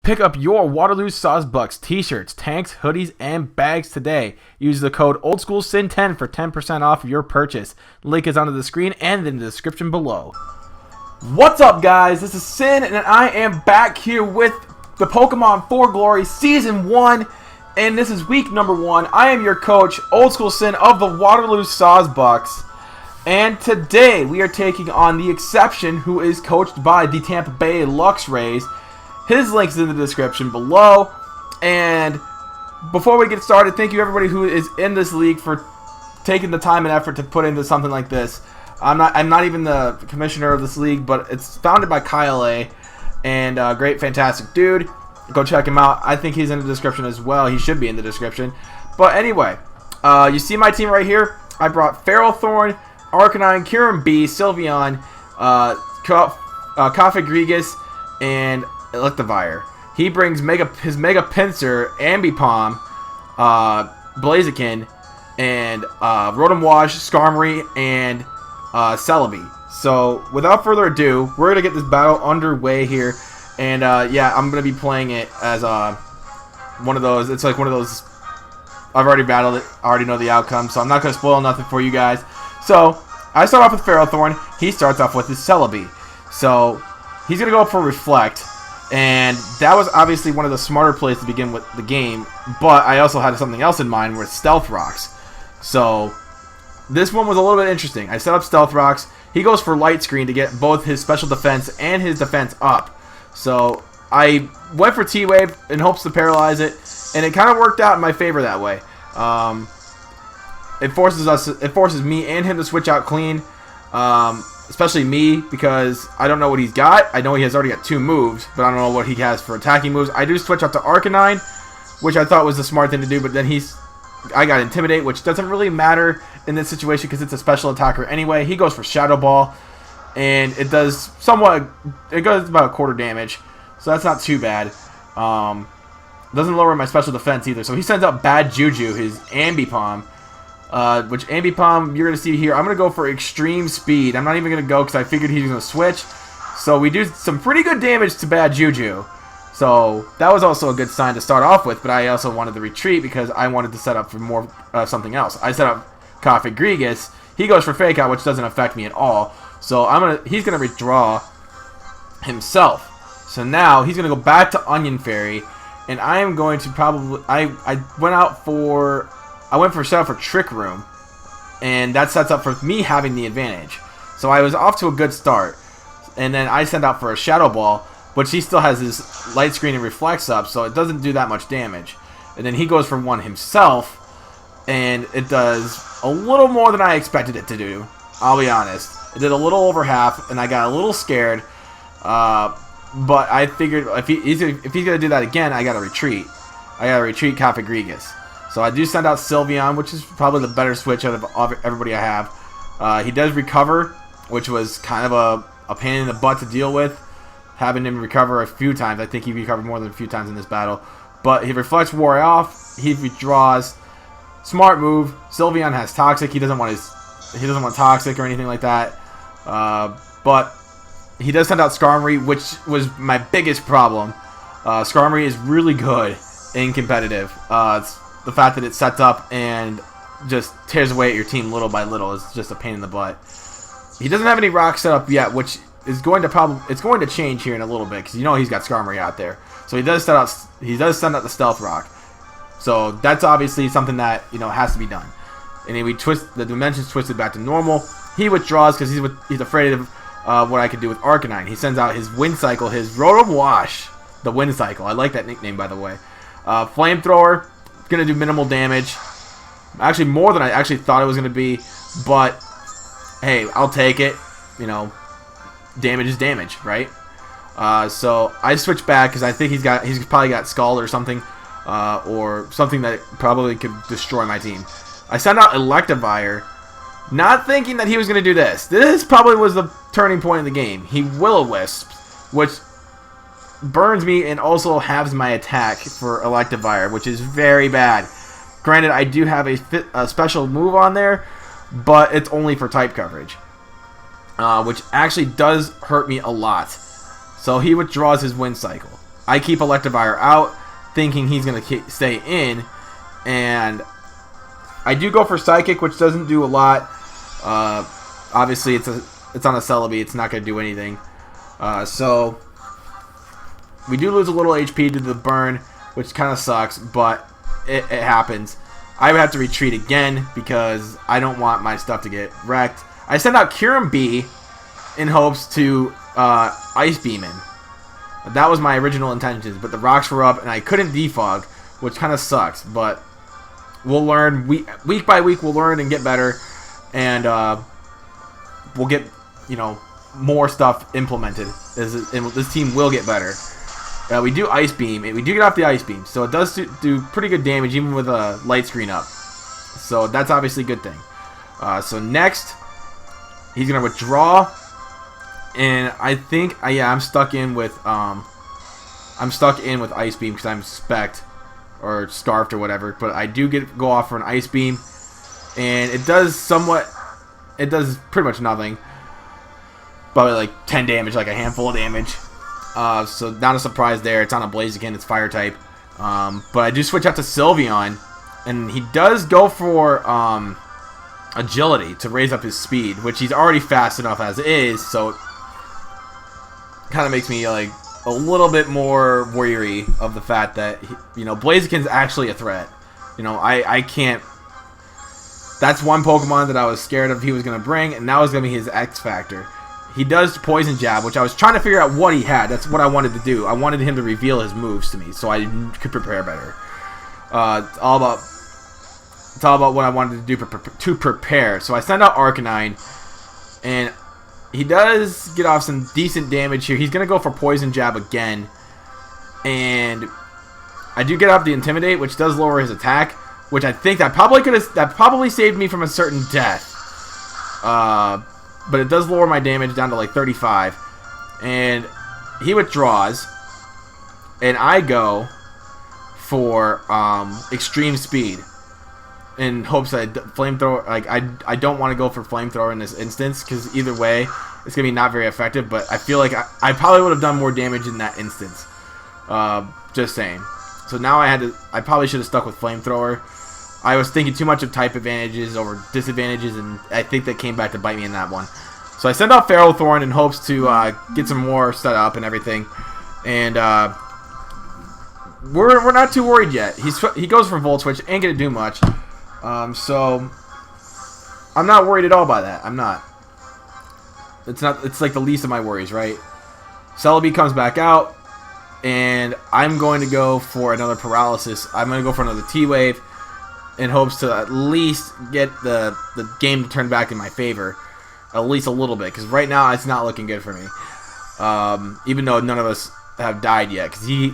Pick up your Waterloo Sawsbucks t-shirts, tanks, hoodies, and bags today. Use the code OldSchoolSin10 for 10% off your purchase. Link is on the screen and in the description below. What's up, guys? This is Sin, and I am back here with the Pokemon 4 Glory Season 1, and this is week number 1. I am your coach, OldSchoolSin of the Waterloo Sawsbucks, and today we are taking on the Exception, who is coached by the Tampa Bay Luxrays. His link is in the description below. And before we get started, thank you everybody who is in this league for taking the time and effort to put into something like this. I'm not even the commissioner of this league, but it's founded by Kyle A. And great, fantastic dude. Go check him out. I think he's in the description as well. He should be in the description. But anyway, you see my team right here. I brought Ferrothorn, Arcanine, Kieran B, Sylveon, Cofagrigus, and Electivire. He brings his Mega Pinsir, Ambipom, Blaziken, and Rotom Wash, Skarmory, and Celebi. So without further ado, we're gonna get this battle underway here, and yeah, I'm gonna be playing it as one of those. It's like one of those. I've already battled it. I already know the outcome, so I'm not gonna spoil nothing for you guys. So I start off with Ferrothorn. He starts off with his Celebi. So he's gonna go up for Reflect. And that was obviously one of the smarter plays to begin with the game, but I also had something else in mind with Stealth Rocks. So this one was a little bit interesting. I set up Stealth Rocks. He goes for Light Screen to get both his special defense and his defense up. So I went for T-Wave in hopes to paralyze it, and it kind of worked out in my favor that way. It forces me and him to switch out clean. Especially me, because I don't know what he's got. I know he has already got 2 moves, but I don't know what he has for attacking moves. I do switch up to Arcanine, which I thought was the smart thing to do, but then I got Intimidate, which doesn't really matter in this situation because it's a special attacker anyway. He goes for Shadow Ball, and it does it goes about a quarter damage, so that's not too bad. Doesn't lower my special defense either, so he sends out Bad Juju, his Ambipom. Which Ambipom, you're going to see here, I'm going to go for Extreme Speed. I'm not even going to go because I figured he was going to switch. So we do some pretty good damage to Bad Juju. So that was also a good sign to start off with, but I also wanted to retreat because I wanted to set up for more something else. I set up Cofagrigus. He goes for Fake Out, which doesn't affect me at all. So he's going to withdraw himself. So now he's going to go back to Onion Fairy, and I am going to probably... I went for set up for Trick Room, and that sets up for me having the advantage. So I was off to a good start, and then I sent out for a Shadow Ball, which he still has his Light Screen and Reflex up, so it doesn't do that much damage. And then he goes for one himself, and it does a little more than I expected it to do. I'll be honest. It did a little over half, and I got a little scared, but I figured if he's going to do that again, I got to retreat. I got to retreat Cofagrigus. So I do send out Sylveon, which is probably the better switch out of everybody I have. He does recover, which was kind of a pain in the butt to deal with. Having him recover a few times. I think he recovered more than a few times in this battle. But he Reflects War off. He withdraws. Smart move. Sylveon has Toxic. He doesn't want Toxic or anything like that. But he does send out Skarmory, which was my biggest problem. Skarmory is really good in competitive. It's the fact that it sets up and just tears away at your team little by little is just a pain in the butt. He doesn't have any rocks set up yet, which is going to change here in a little bit because you know he's got Skarmory out there. So he does send out the Stealth Rock. So that's obviously something that has to be done. And then the dimensions twisted back to normal. He withdraws because he's afraid of what I could do with Arcanine. He sends out his Wind Cycle, his Rotom Wash, the Wind Cycle. I like that nickname, by the way. Flamethrower. Going to do minimal damage. Actually, more than I actually thought it was going to be. But, hey, I'll take it. Damage is damage, right? So, I switch back because I think he's probably got Scald or something. Or something that probably could destroy my team. I send out Electivire. Not thinking that he was going to do this. This probably was the turning point in the game. He Will-O-Wisp, which burns me and also halves my attack for Electivire, which is very bad. Granted, I do have a special move on there, but it's only for type coverage, which actually does hurt me a lot. So he withdraws his Wind Cycle. I keep Electivire out, thinking he's going to stay in, and I do go for Psychic, which doesn't do a lot. Obviously, it's on a Celebi. It's not going to do anything. So we do lose a little HP to the burn, which kind of sucks, but it happens. I would have to retreat again because I don't want my stuff to get wrecked. I send out Kyurem B in hopes to Ice Beam him. That was my original intentions, but the rocks were up and I couldn't defog, which kind of sucks, but we'll learn. Week by week, we'll learn and get better, and we'll get, more stuff implemented. And this team will get better. We do Ice Beam, and we do get off the Ice Beam, so it does do pretty good damage even with a light screen up. So that's obviously a good thing. So next, he's gonna withdraw, and I think I'm stuck in with Ice Beam because I'm Spect or Scarfed or whatever. But I do go off for an Ice Beam, and it does pretty much nothing. Probably like 10 damage, like a handful of damage. So not a surprise there. It's on a Blaziken. It's Fire type. But I do switch out to Sylveon, and he does go for Agility to raise up his speed, which he's already fast enough as is. So it kind of makes me like a little bit more weary of the fact that Blaziken's actually a threat. I can't. That's one Pokemon that I was scared of he was going to bring, and that was going to be his X factor. He does Poison Jab, which I was trying to figure out what he had. That's what I wanted to do. I wanted him to reveal his moves to me so I could prepare better. It's all about what I wanted to do to prepare. So I send out Arcanine, and he does get off some decent damage here. He's going to go for Poison Jab again, and I do get off the Intimidate, which does lower his attack, which I think that probably saved me from a certain death. But it does lower my damage down to like 35. And he withdraws. And I go for Extreme Speed. In hopes that Flamethrower... Like, I don't want to go for Flamethrower in this instance. Because either way, it's going to be not very effective. But I feel like I probably would have done more damage in that instance. Just saying. So now I probably should have stuck with Flamethrower. I was thinking too much of type advantages over disadvantages, and I think that came back to bite me in that one. So I send out Ferrothorn in hopes to get some more set up and everything, and we're not too worried yet. He goes for Volt Switch, ain't gonna do much, so I'm not worried at all by that. I'm not. It's like the least of my worries, right? Celebi comes back out, and I'm going to go for another Paralysis. I'm going to go for another T-Wave in hopes to at least get the game to turn back in my favor, at least a little bit, because right now it's not looking good for me. Even though none of us have died yet, because he's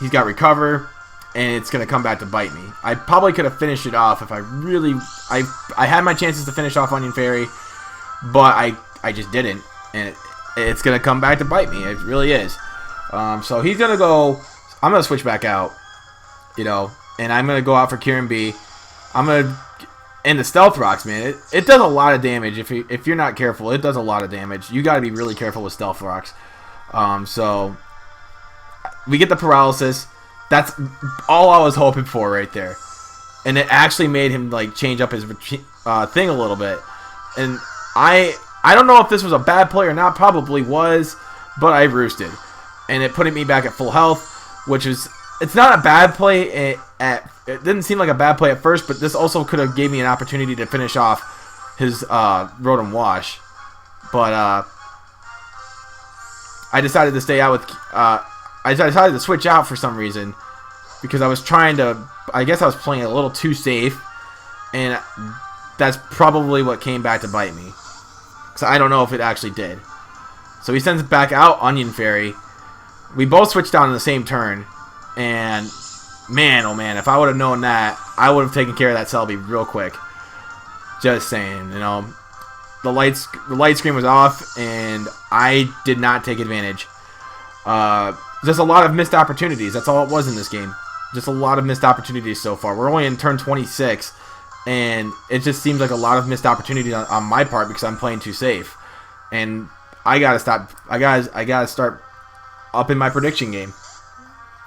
got Recover, and it's gonna come back to bite me. I probably could have finished it off if I had my chances to finish off Onion Fairy, but I just didn't, and it's gonna come back to bite me. It really is. So he's gonna go. I'm gonna switch back out. And I'm gonna go out for Kyurem B. And the Stealth Rocks, man, it does a lot of damage if you're not careful. It does a lot of damage. You got to be really careful with Stealth Rocks. So we get the Paralysis. That's all I was hoping for right there, and it actually made him like change up his thing a little bit. And I don't know if this was a bad play or not. Probably was, but I roosted, and it put me back at full health, which is. It's not a bad play. It didn't seem like a bad play at first, but this also could have gave me an opportunity to finish off his Rotom Wash. But I decided to stay out with. I decided to switch out for some reason because I was trying to. I guess I was playing a little too safe, and that's probably what came back to bite me. So I don't know if it actually did. So he sends it back out, Onion Fairy. We both switched down in the same turn. And man, oh man, if I would have known that, I would have taken care of that Celebi real quick. Just saying, the light screen was off, and I did not take advantage. Just a lot of missed opportunities. That's all it was in this game. Just a lot of missed opportunities so far. We're only in turn 26, and it just seems like a lot of missed opportunities on my part because I'm playing too safe. And I gotta stop. I gotta start upping my prediction game.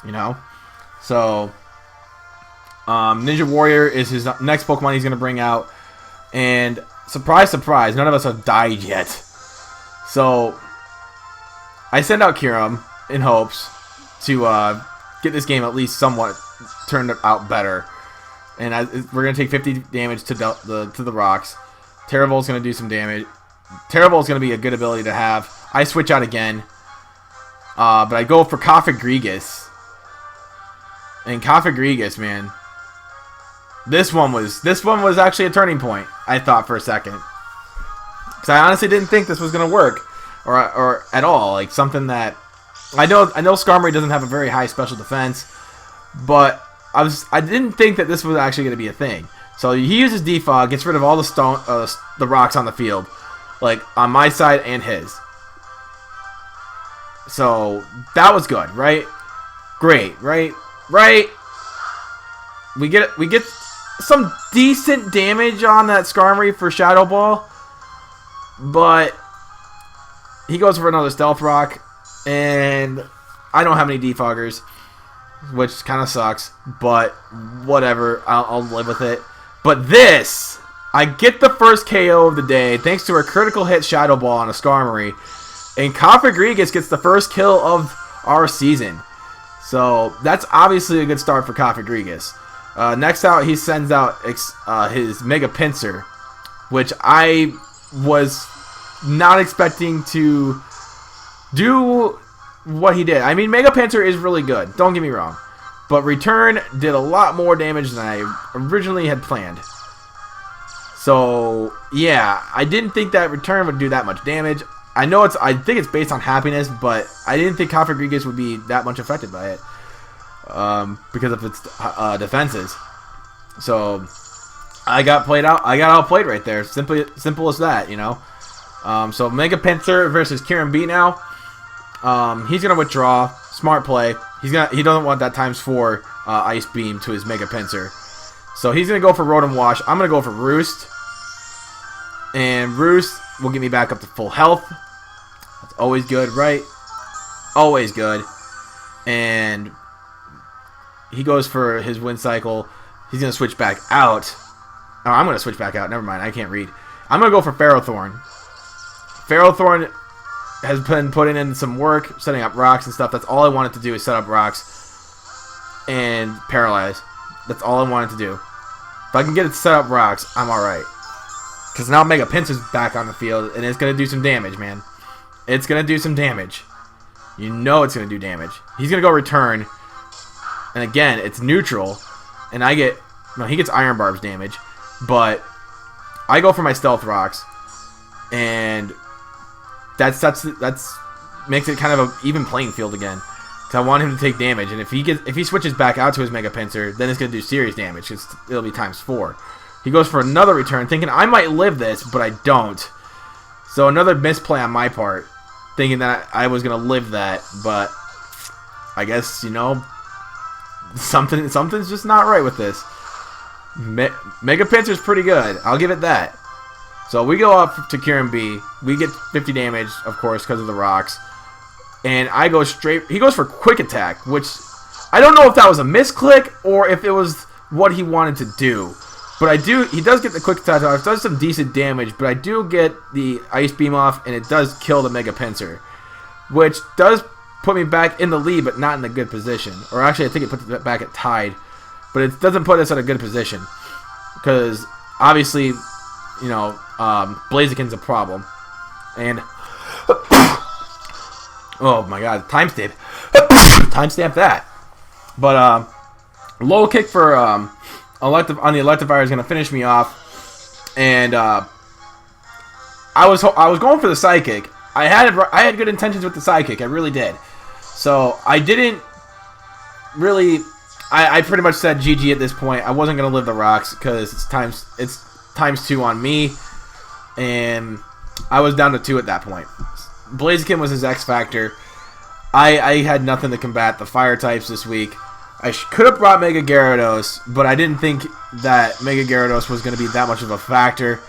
You know, so Ninja Warrior is his next Pokemon he's gonna bring out, and surprise, surprise, none of us have died yet. So I send out Kyurem in hopes to get this game at least somewhat turned out better, and we're gonna take 50 damage to the rocks. Terravolt's gonna do some damage. Terravolt's gonna be a good ability to have. I switch out again, but I go for Cofagrigus. And Cofagrigus, man, this one was actually a turning point. I thought for a second, because I honestly didn't think this was gonna work, or at all. Like something that I know Skarmory doesn't have a very high special defense, but I didn't think that this was actually gonna be a thing. So he uses Defog, gets rid of all the rocks on the field, like on my side and his. So that was good, right? Great, right? Right, we get some decent damage on that Skarmory for Shadow Ball, but he goes for another Stealth Rock, and I don't have any Defoggers, which kind of sucks, but whatever, I'll live with it. But this, I get the first KO of the day thanks to a critical hit Shadow Ball on a Skarmory, and Cofagrigus gets the first kill of our season. So that's obviously a good start for Cofagrigus. Next out, he sends out his Mega Pinsir, which I was not expecting to do what he did. I mean, Mega Pinsir is really good, don't get me wrong, but Return did a lot more damage than I originally had planned. So yeah, I didn't think that Return would do that much damage. I think it's based on happiness, but I didn't think Cofagrigus would be that much affected by it because of its defenses. So I got outplayed right there. Simple as that, you know. So Mega Pinsir versus Kyurem B now. He's gonna withdraw. Smart play. He doesn't want that ×4 Ice Beam to his Mega Pinsir. So he's gonna go for Rotom Wash. I'm gonna go for Roost, and Roost will get me back up to full health. That's always good, right? Always good. And he goes for his Wind Cycle. He's going to switch back out. Oh, I'm going to switch back out. Never mind. I can't read. I'm going to go for Ferrothorn. Ferrothorn has been putting in some work, setting up rocks and stuff. That's all I wanted to do is set up rocks and paralyze. That's all I wanted to do. If I can get it to set up rocks, I'm alright. Because now Mega Pinsir's back on the field, and it's going to do some damage, man. It's going to do some damage. You know it's going to do damage. He's going to go Return. And again, it's neutral. And he gets Iron Barbs damage. But I go for my Stealth Rocks. And that's makes it kind of an even playing field again. Because I want him to take damage. And if he switches back out to his Mega Pinsir, then it's going to do serious damage. It'll be ×4. He goes for another Return, thinking I might live this, but I don't. So another misplay on my part, thinking that I was going to live that, but I guess, you know, something's just not right with this. Mega Pinsir's pretty good. I'll give it that. So we go up to Kyurem B. We get 50 damage, of course, because of the rocks. And I go straight... He goes for Quick Attack, which I don't know if that was a misclick or if it was what he wanted to do. But he does get the Quick Attack off, it does some decent damage, but I do get the Ice Beam off, and it does kill the Mega Pinsir, which does put me back in the lead, but not in a good position. Or actually, I think it puts it back at tied, but it doesn't put us in a good position, because obviously, you know, Blaziken's a problem, and oh my god, timestamp that. But low kick for elective on the Electivire is going to finish me off, and I was going for the Psychic. I had good intentions with the Psychic, I really did. So I didn't really. I pretty much said GG at this point. I wasn't going to live the rocks because it's ×2 on me, and I was down to 2 at that point. Blaziken was his X factor. I had nothing to combat the fire types this week. I could have brought Mega Gyarados, but I didn't think that Mega Gyarados was going to be that much of a factor.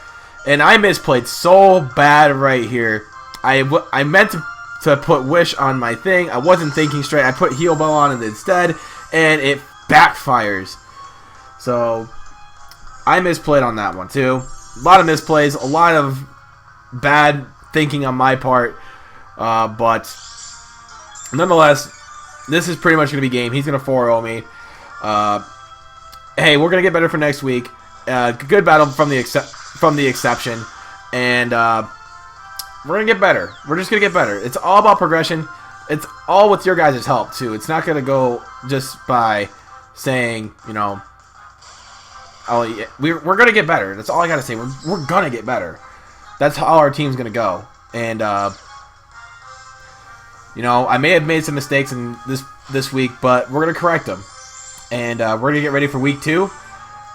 And I misplayed so bad right here. I meant to put Wish on my thing. I wasn't thinking straight. I put Heal Bell on it instead, and it backfires. So I misplayed on that one too. A lot of misplays, a lot of bad thinking on my part, but nonetheless, this is pretty much going to be game. He's going to 4-0 me. Hey, we're going to get better for next week. Good battle from the exception, and we're going to get better. We're just going to get better. It's all about progression. It's all with your guys' help, too. It's not going to go just by saying, you know, oh, we're going to get better. That's all I got to say. We're going to get better. That's how our team's going to go. And, you know, I may have made some mistakes in this week, but we're going to correct them. And we're going to get ready for week 2.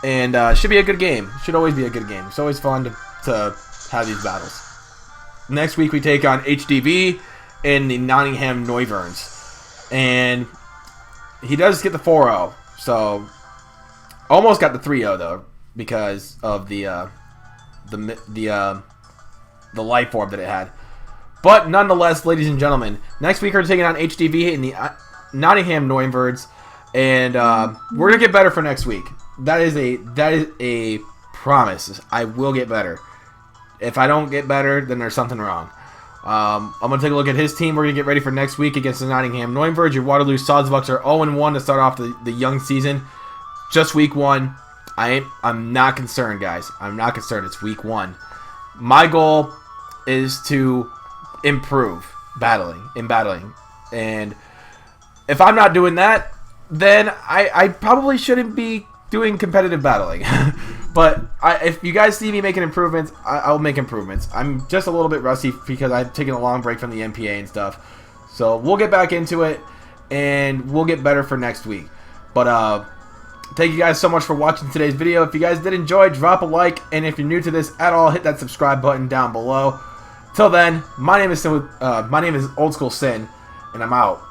And should be a good game. Should always be a good game. It's always fun to have these battles. Next week we take on HDV and the Nottingham Neuverns. And he does get the 4-0. So, almost got the 3-0 though, because of the life orb that it had. But nonetheless, ladies and gentlemen, next week we're taking on HDV and the Nottingham Neuverns. And we're gonna get better for next week. That is a promise. I will get better. If I don't get better, then there's something wrong. I'm gonna take a look at his team. We're gonna get ready for next week against the Nottingham Neuverns. Your Waterloo Sawsbucks are 0-1 to start off the young season. Just week 1. I'm not concerned, guys. I'm not concerned. It's week 1. My goal is to improve in battling, and if I'm not doing that, then I probably shouldn't be doing competitive battling. But if you guys see me making improvements, I'll make improvements. I'm just a little bit rusty because I've taken a long break from the MPA and stuff. So we'll get back into it, and we'll get better for next week. But thank you guys so much for watching today's video. If you guys did enjoy, drop a like. And if you're new to this at all, hit that subscribe button down below. Till then, my name is OldSchoolSin, and I'm out.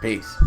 Peace.